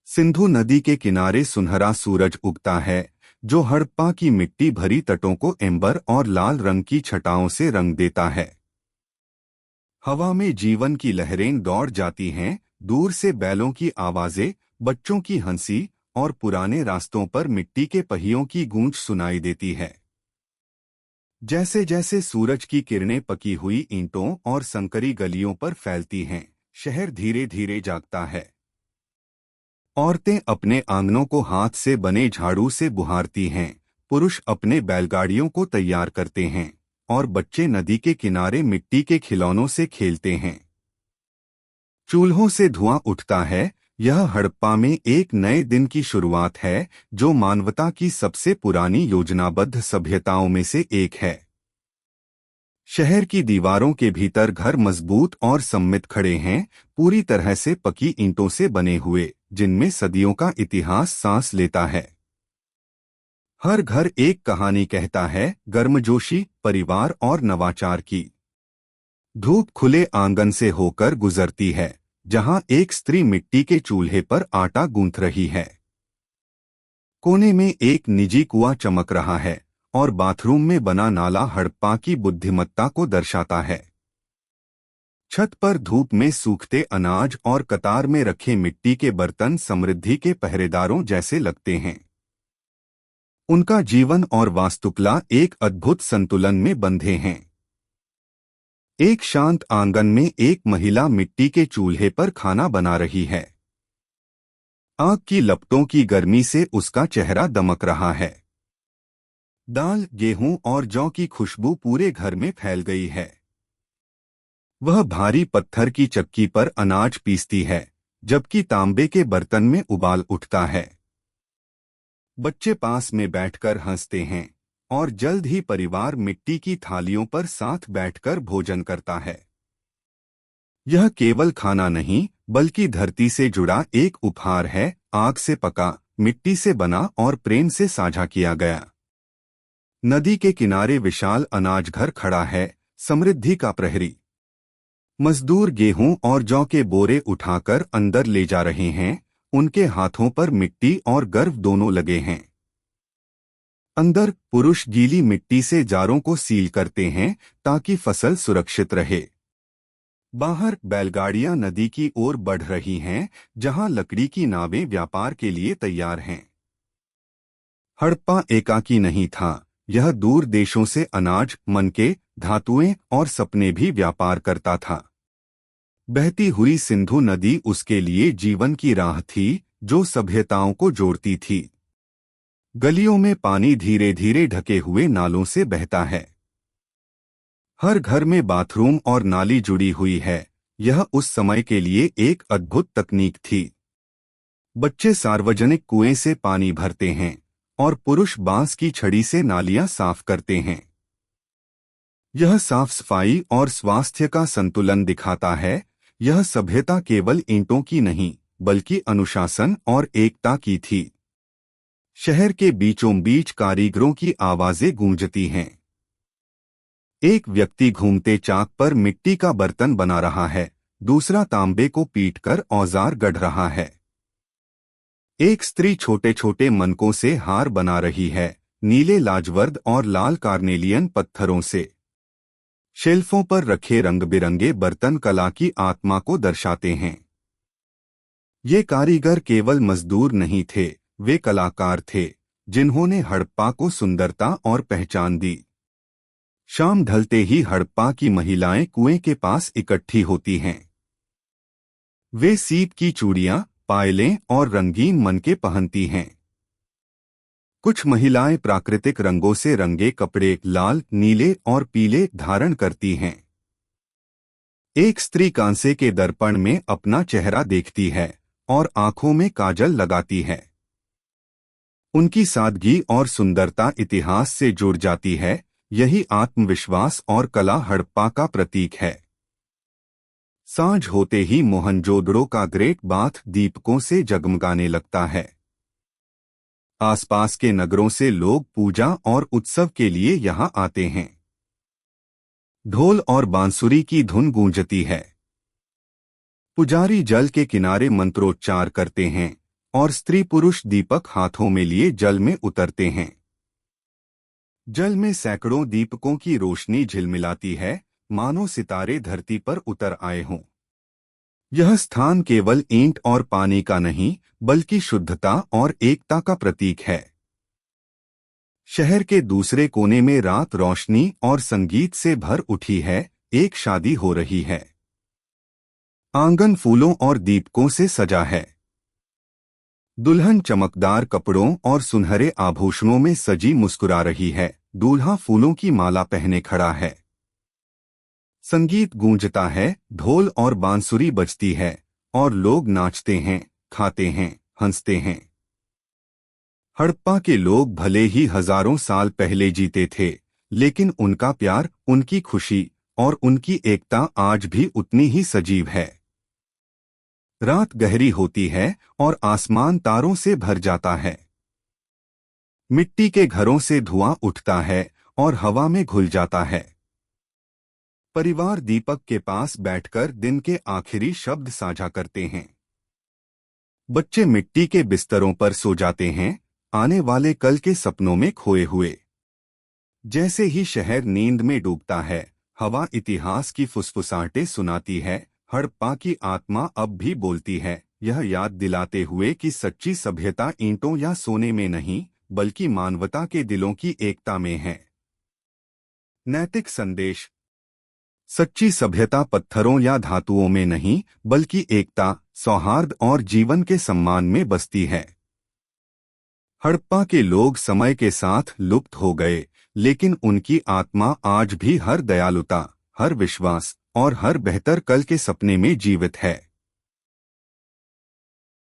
सिंधु नदी के किनारे सुनहरा सूरज उगता है, जो हड़प्पा की मिट्टी भरी तटों को एंबर और लाल रंग की छटाओं से रंग देता है। हवा में जीवन की लहरें दौड़ जाती हैं, दूर से बैलों की आवाजें, बच्चों की हंसी और पुराने रास्तों पर मिट्टी के पहियों की गूंज सुनाई देती है। जैसे जैसे सूरज की किरणें पकी हुई ईंटों और संकरी गलियों पर फैलती हैं, शहर धीरे धीरे जागता है। औरतें अपने आंगनों को हाथ से बने झाड़ू से बुहारती हैं, पुरुष अपने बैलगाड़ियों को तैयार करते हैं और बच्चे नदी के किनारे मिट्टी के खिलौनों से खेलते हैं। चूल्हों से धुआं उठता है। यह हड़प्पा में एक नए दिन की शुरुआत है, जो मानवता की सबसे पुरानी योजनाबद्ध सभ्यताओं में से एक है। शहर की दीवारों के भीतर घर मजबूत और सम्मित खड़े हैं, पूरी तरह से पकी ईंटों से बने हुए, जिनमें सदियों का इतिहास सांस लेता है। हर घर एक कहानी कहता है, गर्मजोशी, परिवार और नवाचार की। धूप खुले आंगन से होकर गुजरती है, जहां एक स्त्री मिट्टी के चूल्हे पर आटा गूंथ रही है। कोने में एक निजी कुआं चमक रहा है और बाथरूम में बना नाला हड़प्पा की बुद्धिमत्ता को दर्शाता है। छत पर धूप में सूखते अनाज और कतार में रखे मिट्टी के बर्तन समृद्धि के पहरेदारों जैसे लगते हैं। उनका जीवन और वास्तुकला एक अद्भुत संतुलन में बंधे हैं। एक शांत आंगन में एक महिला मिट्टी के चूल्हे पर खाना बना रही है। आग की लपटों की गर्मी से उसका चेहरा दमक रहा है। दाल, गेहूं और जौ की खुशबू पूरे घर में फैल गई है। वह भारी पत्थर की चक्की पर अनाज पीसती है, जबकि तांबे के बर्तन में उबाल उठता है। बच्चे पास में बैठकर हंसते हैं और जल्द ही परिवार मिट्टी की थालियों पर साथ बैठकर भोजन करता है। यह केवल खाना नहीं, बल्कि धरती से जुड़ा एक उपहार है, आग से पका, मिट्टी से बना और प्रेम से साझा किया गया। नदी के किनारे विशाल अनाज घर खड़ा है, समृद्धि का प्रहरी। मजदूर गेहूं और जौ के बोरे उठाकर अंदर ले जा रहे हैं, उनके हाथों पर मिट्टी और गर्व दोनों लगे हैं। अंदर पुरुष गीली मिट्टी से जारों को सील करते हैं ताकि फसल सुरक्षित रहे। बाहर बैलगाड़ियां नदी की ओर बढ़ रही हैं, जहां लकड़ी की नावें व्यापार के लिए तैयार हैं। हड़प्पा एकाकी नहीं था, यह दूर देशों से अनाज, मनके, धातुएं और सपने भी व्यापार करता था। बहती हुई सिंधु नदी उसके लिए जीवन की राह थी, जो सभ्यताओं को जोड़ती थी। गलियों में पानी धीरे धीरे ढके हुए नालों से बहता है। हर घर में बाथरूम और नाली जुड़ी हुई है। यह उस समय के लिए एक अद्भुत तकनीक थी। बच्चे सार्वजनिक कुएं से पानी भरते हैं और पुरुष बांस की छड़ी से नालियां साफ करते हैं। यह साफ सफाई और स्वास्थ्य का संतुलन दिखाता है। यह सभ्यता केवल ईंटों की नहीं, बल्कि अनुशासन और एकता की थी। शहर के बीचों बीच कारीगरों की आवाजें गूंजती हैं। एक व्यक्ति घूमते चाक पर मिट्टी का बर्तन बना रहा है, दूसरा तांबे को पीटकर औजार गढ़ रहा है। एक स्त्री छोटे छोटे मनकों से हार बना रही है, नीले लाजवर्द और लाल कार्नेलियन पत्थरों से। शेल्फों पर रखे रंग बिरंगे बर्तन कला की आत्मा को दर्शाते हैं। ये कारीगर केवल मजदूर नहीं थे, वे कलाकार थे, जिन्होंने हड़प्पा को सुंदरता और पहचान दी। शाम ढलते ही हड़प्पा की महिलाएं कुएं के पास इकट्ठी होती हैं। वे सीप की चूड़ियां, पायलें और रंगीन मनके पहनती हैं। कुछ महिलाएं प्राकृतिक रंगों से रंगे कपड़े, लाल, नीले और पीले, धारण करती हैं। एक स्त्री कांसे के दर्पण में अपना चेहरा देखती है और आंखों में काजल लगाती है। उनकी सादगी और सुंदरता इतिहास से जुड़ जाती है। यही आत्मविश्वास और कला हड़प्पा का प्रतीक है। सांझ होते ही मोहनजोदड़ो का ग्रेट बाथ दीपकों से जगमगाने लगता है। आसपास के नगरों से लोग पूजा और उत्सव के लिए यहां आते हैं। ढोल और बांसुरी की धुन गूंजती है। पुजारी जल के किनारे मंत्रोच्चार करते हैं और स्त्री पुरुष दीपक हाथों में लिए जल में उतरते हैं। जल में सैकड़ों दीपकों की रोशनी झिलमिलाती है, मानो सितारे धरती पर उतर आए हों। यह स्थान केवल ईंट और पानी का नहीं, बल्कि शुद्धता और एकता का प्रतीक है। शहर के दूसरे कोने में रात रोशनी और संगीत से भर उठी है, एक शादी हो रही है। आंगन फूलों और दीपकों से सजा है। दुल्हन चमकदार कपड़ों और सुनहरे आभूषणों में सजी मुस्कुरा रही है, दूल्हा फूलों की माला पहने खड़ा है। संगीत गूंजता है, ढोल और बांसुरी बजती है, और लोग नाचते हैं, खाते हैं, हंसते हैं। हड़प्पा के लोग भले ही हजारों साल पहले जीते थे, लेकिन उनका प्यार, उनकी खुशी और उनकी एकता आज भी उतनी ही सजीव है। रात गहरी होती है और आसमान तारों से भर जाता है। मिट्टी के घरों से धुआं उठता है और हवा में घुल जाता है। परिवार दीपक के पास बैठकर दिन के आखिरी शब्द साझा करते हैं। बच्चे मिट्टी के बिस्तरों पर सो जाते हैं, आने वाले कल के सपनों में खोए हुए। जैसे ही शहर नींद में डूबता है, हवा इतिहास की फुसफुसाहटें सुनाती है। हड़प्पा की आत्मा अब भी बोलती है, यह याद दिलाते हुए कि सच्ची सभ्यता ईंटों या सोने में नहीं, बल्कि मानवता के दिलों की एकता में है। नैतिक संदेश। सच्ची सभ्यता पत्थरों या धातुओं में नहीं, बल्कि एकता, सौहार्द और जीवन के सम्मान में बसती है। हड़प्पा के लोग समय के साथ लुप्त हो गए, लेकिन उनकी आत्मा आज भी हर दयालुता, हर विश्वास और हर बेहतर कल के सपने में जीवित है।